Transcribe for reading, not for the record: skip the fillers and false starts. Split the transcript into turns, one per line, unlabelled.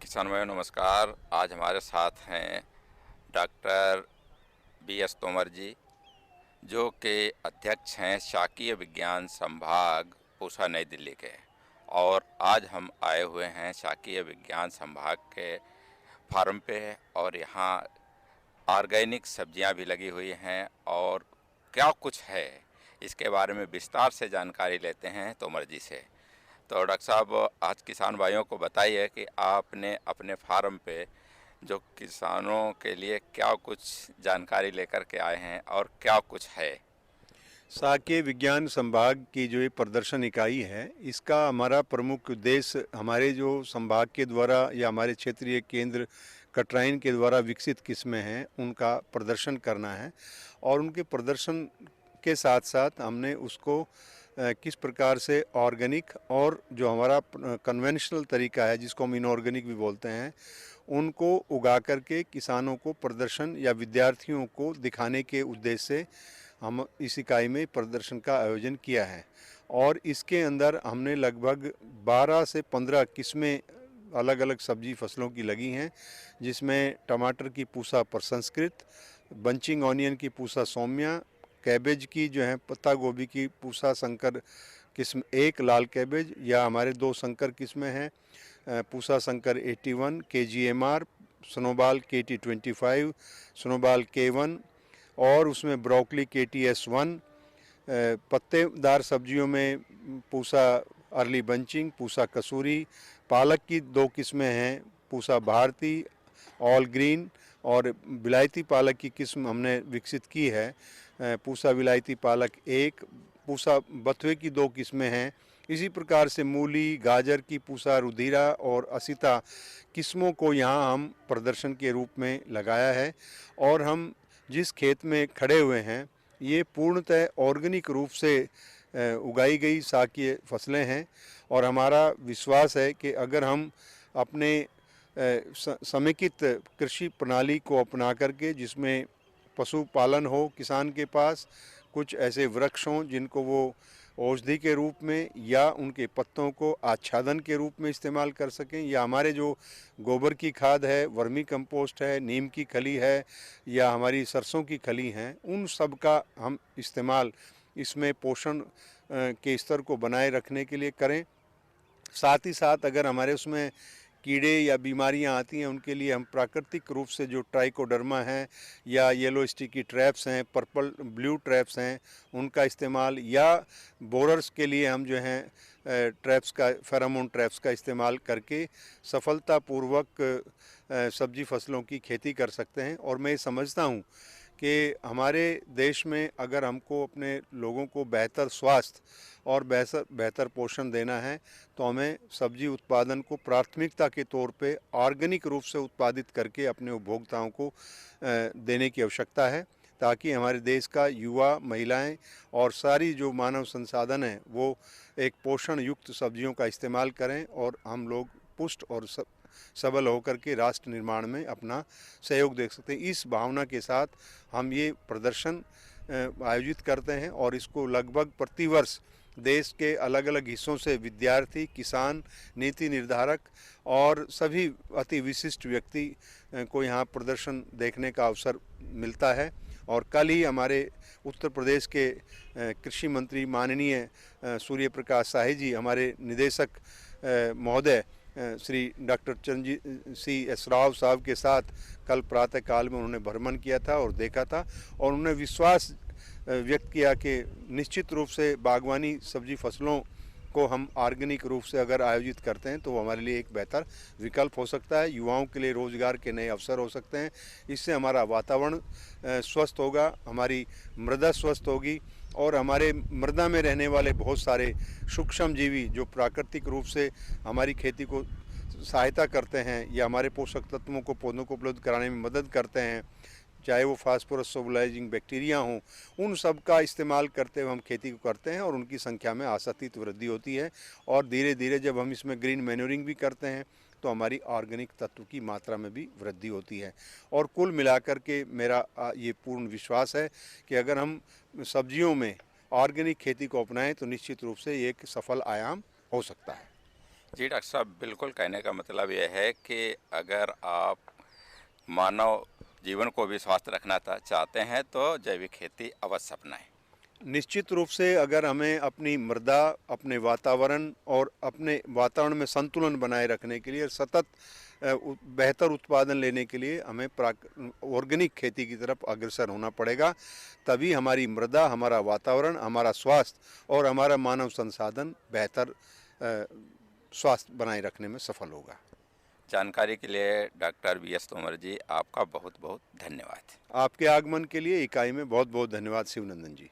किसान भाइयों नमस्कार। आज हमारे साथ हैं डॉक्टर B.S. तोमर जी, जो कि अध्यक्ष हैं शाकीय विज्ञान संभाग पूसा नई दिल्ली के। और आज हम आए हुए हैं शाकीय विज्ञान संभाग के फार्म पे, और यहाँ ऑर्गेनिक सब्जियां भी लगी हुई हैं और क्या कुछ है इसके बारे में विस्तार से जानकारी लेते हैं तोमर जी से। तो डॉक्टर साहब, आज किसान भाइयों को बताइए कि आपने अपने फार्म पे जो किसानों के लिए क्या कुछ जानकारी लेकर के आए हैं और क्या कुछ है।
साके विज्ञान संभाग की जो ये प्रदर्शन इकाई है, इसका हमारा प्रमुख उद्देश्य हमारे जो संभाग के द्वारा या हमारे क्षेत्रीय केंद्र कटराइन के द्वारा विकसित किस्में हैं उनका प्रदर्शन करना है। और उनके प्रदर्शन के साथ साथ हमने उसको किस प्रकार से ऑर्गेनिक और जो हमारा कन्वेंशनल तरीका है जिसको हम इनऑर्गेनिक भी बोलते हैं, उनको उगा करके किसानों को प्रदर्शन या विद्यार्थियों को दिखाने के उद्देश्य से हम इस इकाई में प्रदर्शन का आयोजन किया है। और इसके अंदर हमने लगभग 12 से 15 किस्में अलग अलग सब्जी फसलों की लगी हैं, जिसमें टमाटर की पूसा प्रसंस्कृत, बंचिंग ऑनियन की पूसा सौम्या, कैबेज की जो है पत्ता गोभी की पूसा संकर किस्म एक, लाल कैबेज या हमारे दो संकर किस्में हैं, पूसा संकर 81, KGMR, स्नोबाल KT25, स्नोबाल K1, और उसमें ब्रोकली KTS1। पत्तेदार सब्जियों में पूसा अर्ली बंचिंग, पूसा कसूरी। पालक की दो किस्में हैं, पूसा भारती ऑल ग्रीन, और विलायती पालक की किस्म हमने विकसित की है, पूसा विलायती पालक एक। पूसा बथुए की दो किस्में हैं। इसी प्रकार से मूली, गाजर की पूसा रुधिरा और असिता किस्मों को यहाँ हम प्रदर्शन के रूप में लगाया है। और हम जिस खेत में खड़े हुए हैं, ये पूर्णतः ऑर्गेनिक रूप से उगाई गई साकीय फसलें हैं। और हमारा विश्वास है कि अगर हम अपने समेकित कृषि प्रणाली को अपना करके, जिसमें पशुपालन हो किसान के पास, कुछ ऐसे वृक्ष हों जिनको वो औषधि के रूप में या उनके पत्तों को आच्छादन के रूप में इस्तेमाल कर सकें, या हमारे जो गोबर की खाद है, वर्मी कंपोस्ट है, नीम की खली है या हमारी सरसों की खली हैं, उन सब का हम इस्तेमाल इसमें पोषण के स्तर को बनाए रखने के लिए करें। साथ ही साथ अगर हमारे उसमें कीड़े या बीमारियां आती हैं, उनके लिए हम प्राकृतिक रूप से जो ट्राइकोडर्मा है या येलो स्टिकी ट्रैप्स हैं, पर्पल ब्लू ट्रैप्स हैं, उनका इस्तेमाल, या बोरर्स के लिए हम जो हैं ट्रैप्स का, फेरोमोन ट्रैप्स का इस्तेमाल करके सफलतापूर्वक सब्जी फसलों की खेती कर सकते हैं। और मैं समझता हूँ कि हमारे देश में अगर हमको अपने लोगों को बेहतर स्वास्थ्य और बेहतर पोषण देना है, तो हमें सब्जी उत्पादन को प्राथमिकता के तौर पे ऑर्गेनिक रूप से उत्पादित करके अपने उपभोक्ताओं को देने की आवश्यकता है, ताकि हमारे देश का युवा, महिलाएं और सारी जो मानव संसाधन है वो एक पोषण युक्त सब्जियों का इस्तेमाल करें, और हम लोग पुष्ट और सबल होकर के राष्ट्र निर्माण में अपना सहयोग दे सकते हैं। इस भावना के साथ हम ये प्रदर्शन आयोजित करते हैं, और इसको लगभग प्रतिवर्ष देश के अलग अलग हिस्सों से विद्यार्थी, किसान, नीति निर्धारक और सभी अति विशिष्ट व्यक्ति को यहाँ प्रदर्शन देखने का अवसर मिलता है। और कल ही हमारे उत्तर प्रदेश के कृषि मंत्री माननीय सूर्य प्रकाश शाही जी, हमारे निदेशक महोदय श्री डॉक्टर चरणजीत सिंह एस राव साहब के साथ कल प्रातः काल में उन्होंने भ्रमण किया था और देखा था, और उन्होंने विश्वास व्यक्त किया कि निश्चित रूप से बागवानी सब्जी फसलों को हम ऑर्गेनिक रूप से अगर आयोजित करते हैं तो वो हमारे लिए एक बेहतर विकल्प हो सकता है, युवाओं के लिए रोज़गार के नए अवसर हो सकते हैं। इससे हमारा वातावरण स्वस्थ होगा, हमारी मृदा स्वस्थ होगी, और हमारे मृदा में रहने वाले बहुत सारे सूक्ष्म जीवी जो प्राकृतिक रूप से हमारी खेती को सहायता करते हैं या हमारे पोषक तत्वों को पौधों को उपलब्ध कराने में मदद करते हैं, चाहे वो फास्फोरस सोबलाइजिंग बैक्टीरिया हों, उन सब का इस्तेमाल करते हुए हम खेती को करते हैं, और उनकी संख्या में आशातीत वृद्धि होती है। और धीरे धीरे जब हम इसमें ग्रीन मैन्योरिंग भी करते हैं तो हमारी ऑर्गेनिक तत्व की मात्रा में भी वृद्धि होती है। और कुल मिलाकर के मेरा ये पूर्ण विश्वास है कि अगर हम सब्जियों में ऑर्गेनिक खेती को अपनाएं तो निश्चित रूप से ये एक सफल आयाम हो सकता है।
जी डॉक्टर साहब, बिल्कुल कहने का मतलब यह है कि अगर आप मानव जीवन को भी स्वस्थ रखना चाहते हैं तो जैविक खेती अवश्य अपनाएं।
निश्चित रूप से अगर हमें अपनी मृदा, अपने वातावरण और अपने वातावरण में संतुलन बनाए रखने के लिए सतत बेहतर उत्पादन लेने के लिए हमें ऑर्गेनिक खेती की तरफ अग्रसर होना पड़ेगा। तभी हमारी मृदा, हमारा वातावरण, हमारा स्वास्थ्य और हमारा मानव संसाधन बेहतर स्वास्थ्य बनाए रखने में सफल होगा।
जानकारी के लिए डॉक्टर BS तोमर जी, आपका बहुत बहुत धन्यवाद।
आपके आगमन के लिए इकाई में बहुत बहुत धन्यवाद शिवनंदन जी।